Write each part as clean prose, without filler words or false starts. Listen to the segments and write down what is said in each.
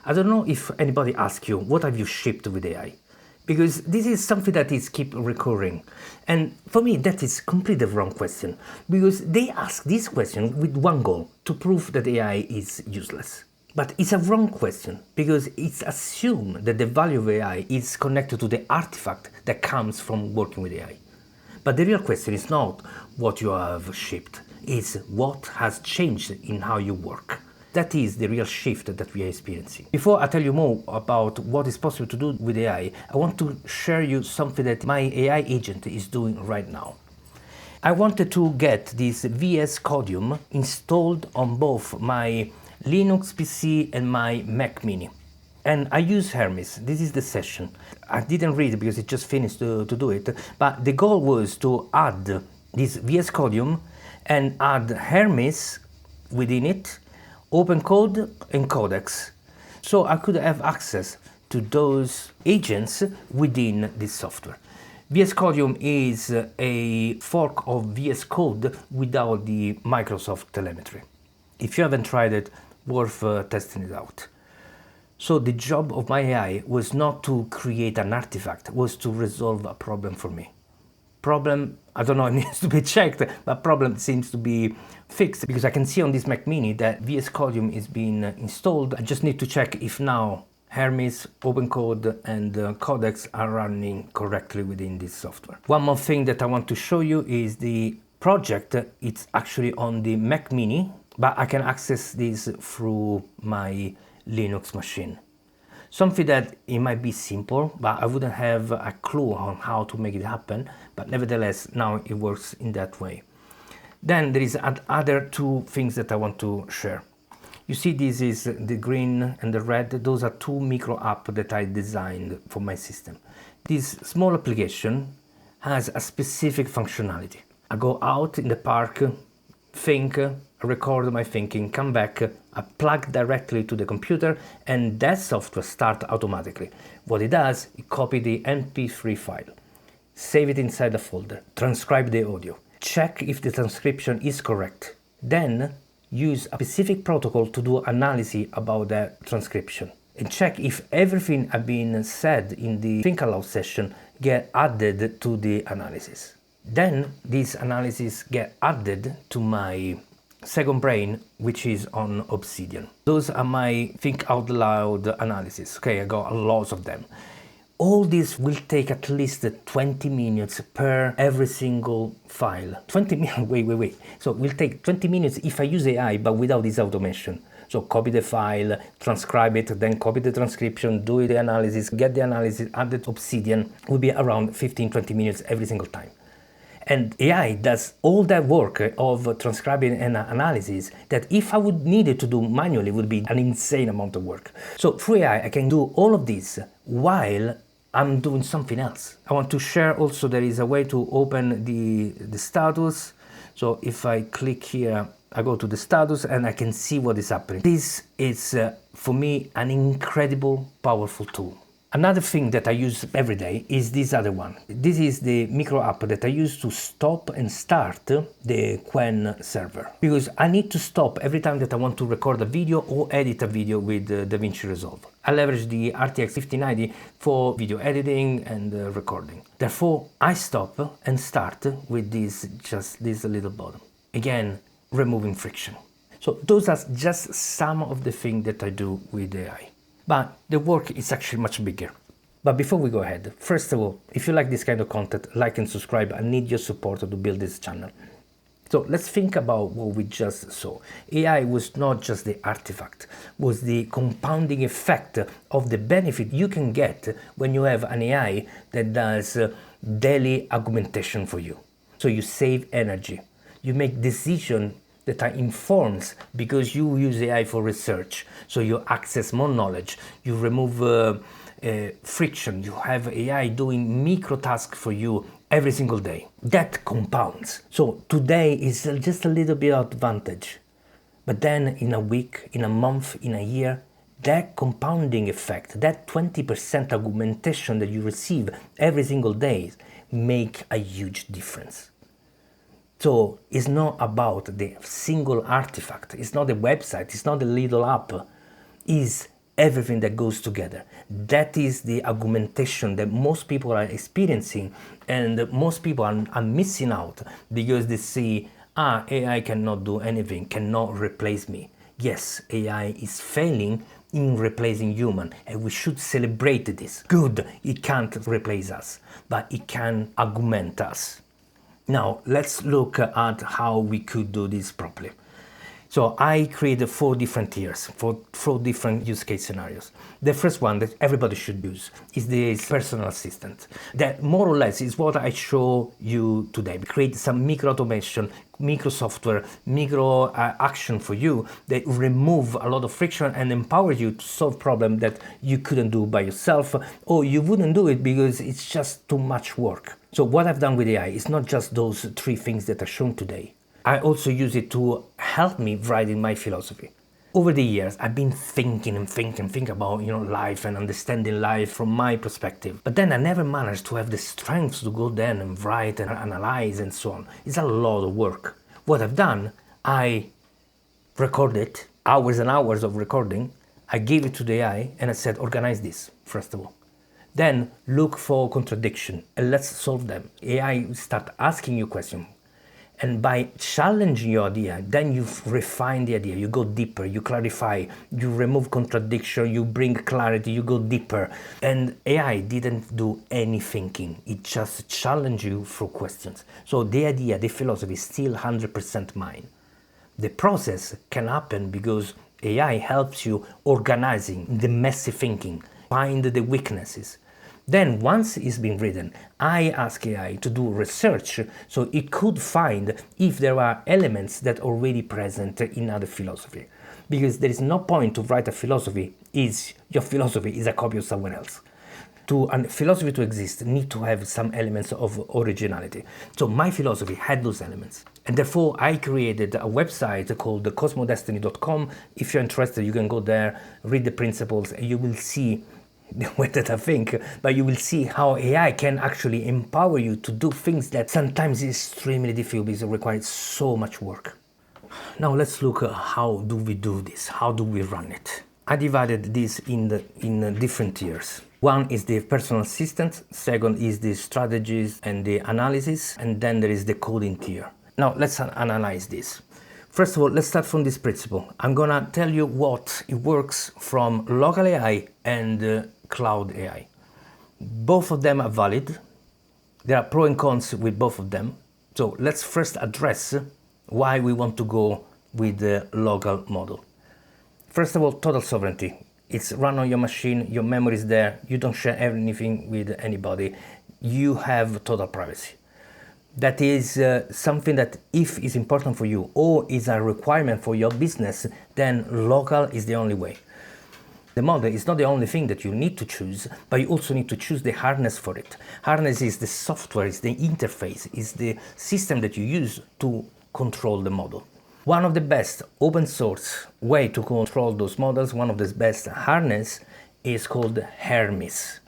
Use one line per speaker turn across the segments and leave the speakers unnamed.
I don't know if anybody asks you, what have you shipped with AI? Because this is something that is keep recurring. And for me, that is completely the wrong question. Because they ask this question with one goal, to prove that AI is useless. But it's a wrong question, because it's assumed that the value of AI is connected to the artifact that comes from working with AI. But the real question is not what you have shipped, it's what has changed in how you work. That is the real shift that we are experiencing. Before I tell you more about what is possible to do with AI, I want to share you something that my AI agent is doing right now. I wanted to get this VS Codium installed on both my Linux PC and my Mac Mini. And I use Hermes. This is the session. I didn't read it because it just finished to do it, but the goal was to add this VS Codium and add Hermes within it, open code and codecs, so I could have access to those agents within this software. VS Codium is a fork of VS Code without the Microsoft telemetry. If you haven't tried it, worth testing it out. So the job of my AI was not to create an artifact, was to resolve a problem for me. Problem, I don't know, it needs to be checked, but problem seems to be fixed, because I can see on this Mac Mini that VS Codium is being installed. I just need to check if now Hermes, OpenCode and codecs are running correctly within this software. One more thing that I want to show you is the project. It's actually on the Mac Mini, but I can access this through my Linux machine. Something that it might be simple, but I wouldn't have a clue on how to make it happen, but nevertheless now it works in that way. Then there is other two things that I want to share. You see, this is the green and the red. Those are two micro apps that I designed for my system. This small application has a specific functionality. I go out in the park, think, record my thinking, come back, I plug directly to the computer, and that software starts automatically. What it does, it copies the MP3 file, save it inside a folder, transcribe the audio, check if the transcription is correct, then use a specific protocol to do analysis about that transcription, and check if everything has been said in the Think Aloud session get added to the analysis. Then this analysis get added to my second brain, which is on Obsidian. Those are my Think Out Loud analysis. Okay, I got lots of them. All this will take at least 20 minutes per every single file. 20 minutes, wait. So it will take 20 minutes if I use AI, but without this automation. So copy the file, transcribe it, then copy the transcription, do the analysis, get the analysis, add the Obsidian. It will be around 15-20 minutes every single time. And AI does all that work of transcribing and analysis that if I would need it to do manually, would be an insane amount of work. So through AI, I can do all of this while I'm doing something else. I want to share also there is a way to open the status. So if I click here, I go to the status and I can see what is happening. This is, for me, an incredible, powerful tool. Another thing that I use every day is this other one. This is the micro app that I use to stop and start the Qwen server. Because I need to stop every time that I want to record a video or edit a video with DaVinci Resolve. I leverage the RTX 5090 for video editing and recording. Therefore, I stop and start with just this little button. Again, removing friction. So those are just some of the things that I do with AI. But the work is actually much bigger. But before we go ahead, first of all, if you like this kind of content, like and subscribe. I need your support to build this channel. So let's think about what we just saw. AI was not just the artifact, was the compounding effect of the benefit you can get when you have an AI that does daily augmentation for you. So you save energy, you make decisions that are informed because you use AI for research, so you access more knowledge, you remove friction, you have AI doing micro tasks for you every single day. That compounds. So today is just a little bit of advantage, but then in a week, in a month, in a year, that compounding effect, that 20% augmentation that you receive every single day make a huge difference. So it's not about the single artifact, it's not the website, it's not the little app, it's everything that goes together. That is the augmentation that most people are experiencing, and most people are missing out because they see, AI cannot do anything, cannot replace me. Yes, AI is failing in replacing human, and we should celebrate this. Good, it can't replace us, but it can augment us. Now, let's look at how we could do this properly. So I created 4 different tiers, for 4 different use case scenarios. The first one that everybody should use is this personal assistant. That more or less is what I show you today. Create some micro automation, micro software, micro action for you that remove a lot of friction and empower you to solve problems that you couldn't do by yourself, or you wouldn't do it because it's just too much work. So what I've done with AI is not just those 3 things that are shown today. I also use it to help me writing my philosophy. Over the years, I've been thinking about life and understanding life from my perspective. But then I never managed to have the strength to go there and write and analyze and so on. It's a lot of work. What I've done, I recorded hours and hours of recording. I gave it to the AI and I said, organize this, first of all. Then look for contradiction and let's solve them. AI start asking you questions. And by challenging your idea, then you refine the idea, you go deeper, you clarify, you remove contradiction, you bring clarity, you go deeper. And AI didn't do any thinking, it just challenged you through questions. So the idea, the philosophy is still 100% mine. The process can happen because AI helps you organizing the messy thinking, find the weaknesses. Then once it's been written, I ask AI to do research so it could find if there are elements that are already present in other philosophy. Because there is no point to write a philosophy if your philosophy is a copy of someone else. To a philosophy to exist, need to have some elements of originality. So my philosophy had those elements. And therefore I created a website called cosmodestiny.com. If you're interested, you can go there, read the principles, and you will see the way that I think, but you will see how AI can actually empower you to do things that sometimes is extremely difficult because it requires so much work. Now let's look at how do we do this, how do we run it. I divided this in different tiers. One is the personal assistant, second is the strategies and the analysis, and then there is the coding tier. Now let's analyze this. First of all, let's start from this principle. I'm gonna tell you what it works from local AI and cloud AI. Both of them are valid. There are pros and cons with both of them. So let's first address why we want to go with the local model. First of all, total sovereignty. It's run on your machine, your memory is there, you don't share anything with anybody. You have total privacy. That is something that if is important for you or is a requirement for your business, then local is the only way. The model is not the only thing that you need to choose, but you also need to choose the harness for it. Harness is the software, is the interface, is the system that you use to control the model. One of the best open source way to control those models, one of the best harness is called Hermes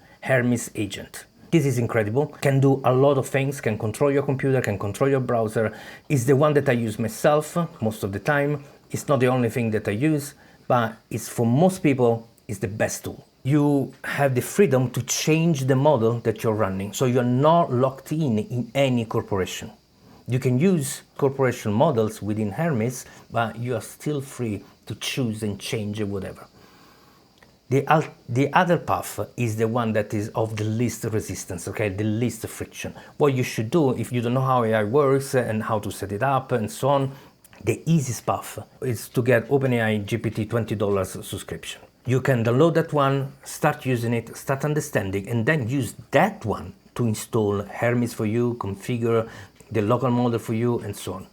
agent. This is incredible, can do a lot of things, can control your computer, can control your browser. It's the one that I use myself most of the time. It's not the only thing that I use, but it's for most people, it's the best tool. You have the freedom to change the model that you're running, so you're not locked in any corporation. You can use corporation models within Hermes, but you are still free to choose and change whatever. The other path is the one that is of the least resistance, okay, the least friction. What you should do if you don't know how AI works and how to set it up and so on, the easiest path is to get OpenAI GPT $20 subscription. You can download that one, start using it, start understanding, and then use that one to install Hermes for you, configure the local model for you, and so on.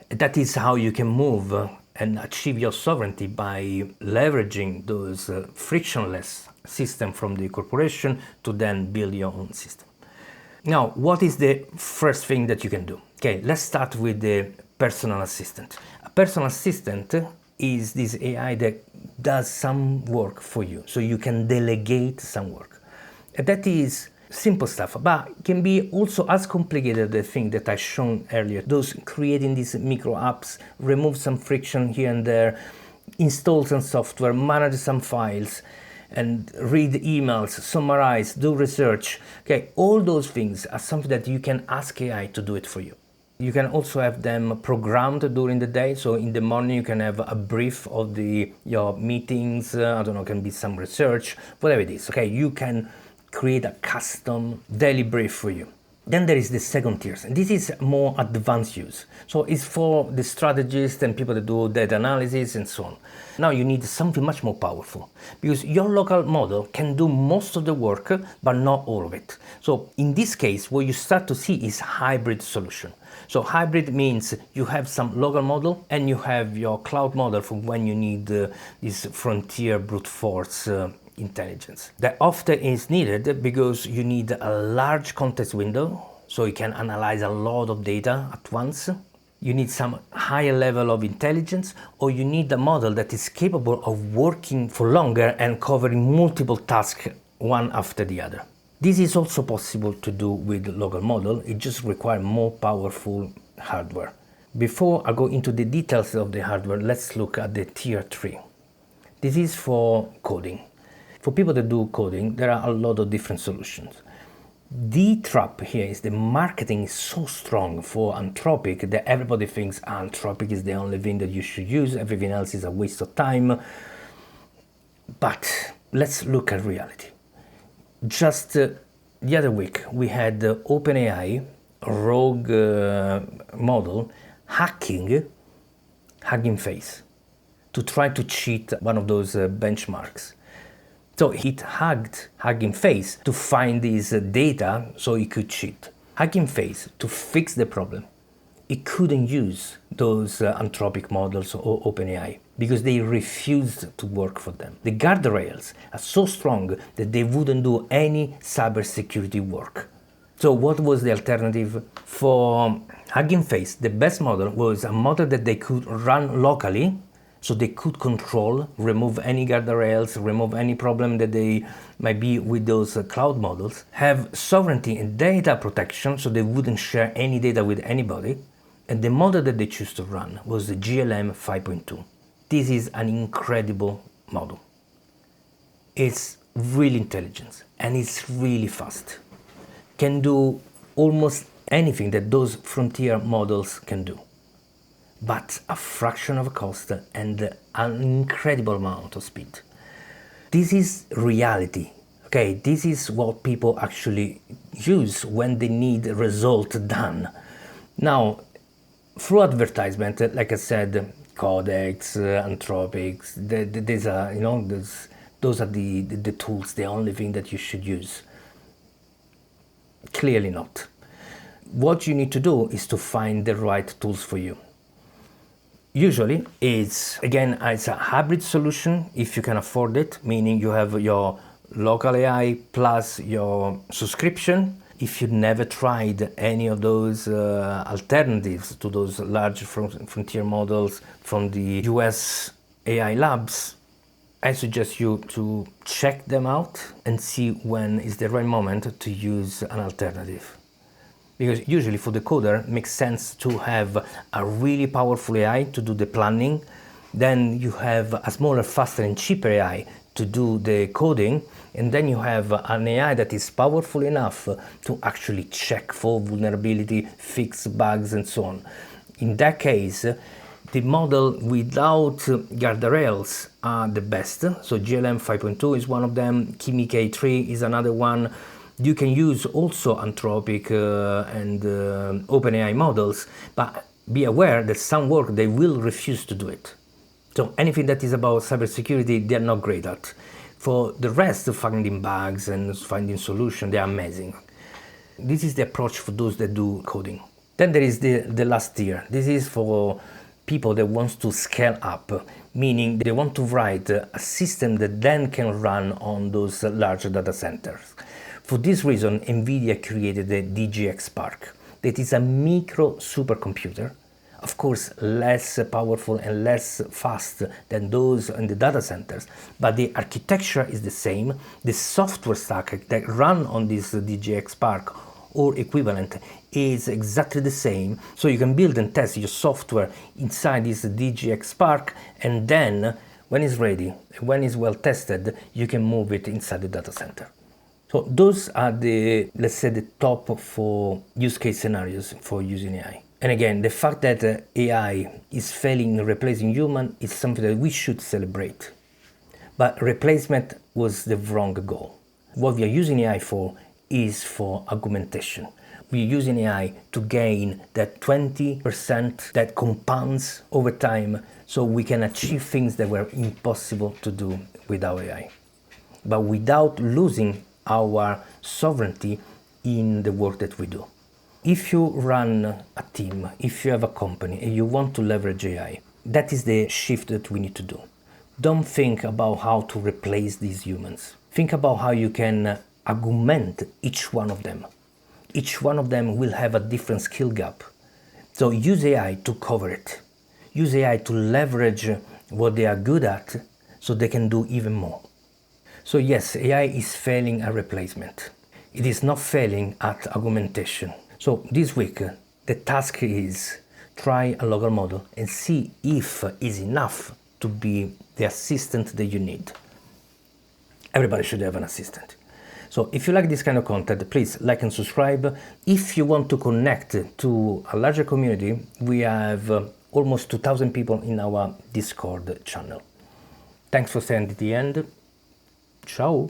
That is how you can move and achieve your sovereignty by leveraging those frictionless system from the corporation to then build your own system. Now, what is the first thing that you can do? Okay, let's start with the personal assistant. A personal assistant is this AI that does some work for you, so you can delegate some work. And that is simple stuff, but can be also as complicated the thing that I shown earlier. Those creating these micro apps, remove some friction here and there, install some software, manage some files, and read emails, summarize, do research. Okay, all those things are something that you can ask AI to do it for you. You can also have them programmed during the day. So in the morning you can have a brief of your meetings. I don't know, can be some research, whatever it is. Okay, you can create a custom daily brief for you. Then there is the second tier, and this is more advanced use. So it's for the strategists and people that do data analysis and so on. Now you need something much more powerful, because your local model can do most of the work, but not all of it. So in this case, what you start to see is hybrid solution. So hybrid means you have some local model and you have your cloud model for when you need this frontier brute force intelligence. That often is needed because you need a large context window, so you can analyze a lot of data at once. You need some higher level of intelligence, or you need a model that is capable of working for longer and covering multiple tasks one after the other. This is also possible to do with local model. It just requires more powerful hardware. Before I go into the details of the hardware, let's look at the tier 3. This is for coding. For people that do coding, there are a lot of different solutions. The trap here is the marketing is so strong for Anthropic that everybody thinks Anthropic is the only thing that you should use, everything else is a waste of time. But let's look at reality. Just the other week, we had the OpenAI rogue model hacking Face to try to cheat one of those benchmarks. So it hacked Hugging Face to find this data so it could cheat. Hugging Face, to fix the problem, it couldn't use those Anthropic models or OpenAI because they refused to work for them. The guardrails are so strong that they wouldn't do any cybersecurity work. So what was the alternative? For Hugging Face, the best model was a model that they could run locally, so they could control, remove any guardrails, remove any problem that they might be with those cloud models, have sovereignty and data protection, so they wouldn't share any data with anybody. And the model that they choose to run was the GLM 5.2. This is an incredible model. It's really intelligent and it's really fast. Can do almost anything that those frontier models can do, but a fraction of a cost and an incredible amount of speed. This is reality. Okay, this is what people actually use when they need a result done. Now, through advertisement, like I said, Codex, Anthropics, those are the tools, the only thing that you should use. Clearly not. What you need to do is to find the right tools for you. Usually it's a hybrid solution if you can afford it, meaning you have your local AI plus your subscription. If you never tried any of those alternatives to those large frontier models from the US AI labs, I suggest you to check them out and see when is the right moment to use an alternative. Because usually for the coder, it makes sense to have a really powerful AI to do the planning. Then you have a smaller, faster and cheaper AI to do the coding. And then you have an AI that is powerful enough to actually check for vulnerability, fix bugs and so on. In that case, the model without guardrails are the best. So GLM 5.2 is one of them, Kimi K3 is another one. You can use also Anthropic and OpenAI models, but be aware that some work they will refuse to do it. So anything that is about cybersecurity, they're not great at. For the rest, finding bugs and finding solutions, they are amazing. This is the approach for those that do coding. Then there is the last tier. This is for people that want to scale up, meaning they want to write a system that then can run on those large data centers. For this reason, NVIDIA created the DGX Spark. That is a micro supercomputer, of course less powerful and less fast than those in the data centers, but the architecture is the same. The software stack that run on this DGX Spark or equivalent is exactly the same. So you can build and test your software inside this DGX Spark, and then when it's ready, when it's well tested, you can move it inside the data center. So those are the, let's say, the top 4 use case scenarios for using AI. And again, the fact that AI is failing in replacing human is something that we should celebrate. But replacement was the wrong goal. What we are using AI for is for augmentation. We are using AI to gain that 20% that compounds over time, so we can achieve things that were impossible to do without AI, but without losing our sovereignty in the work that we do. If you run a team, if you have a company and you want to leverage AI, that is the shift that we need to do. Don't think about how to replace these humans. Think about how you can augment each one of them. Each one of them will have a different skill gap. So use AI to cover it. Use AI to leverage what they are good at so they can do even more. So yes, AI is failing at replacement. It is not failing at augmentation. So this week, the task is try a local model and see if it's enough to be the assistant that you need. Everybody should have an assistant. So if you like this kind of content, please like and subscribe. If you want to connect to a larger community, we have almost 2,000 people in our Discord channel. Thanks for staying at the end. Ciao.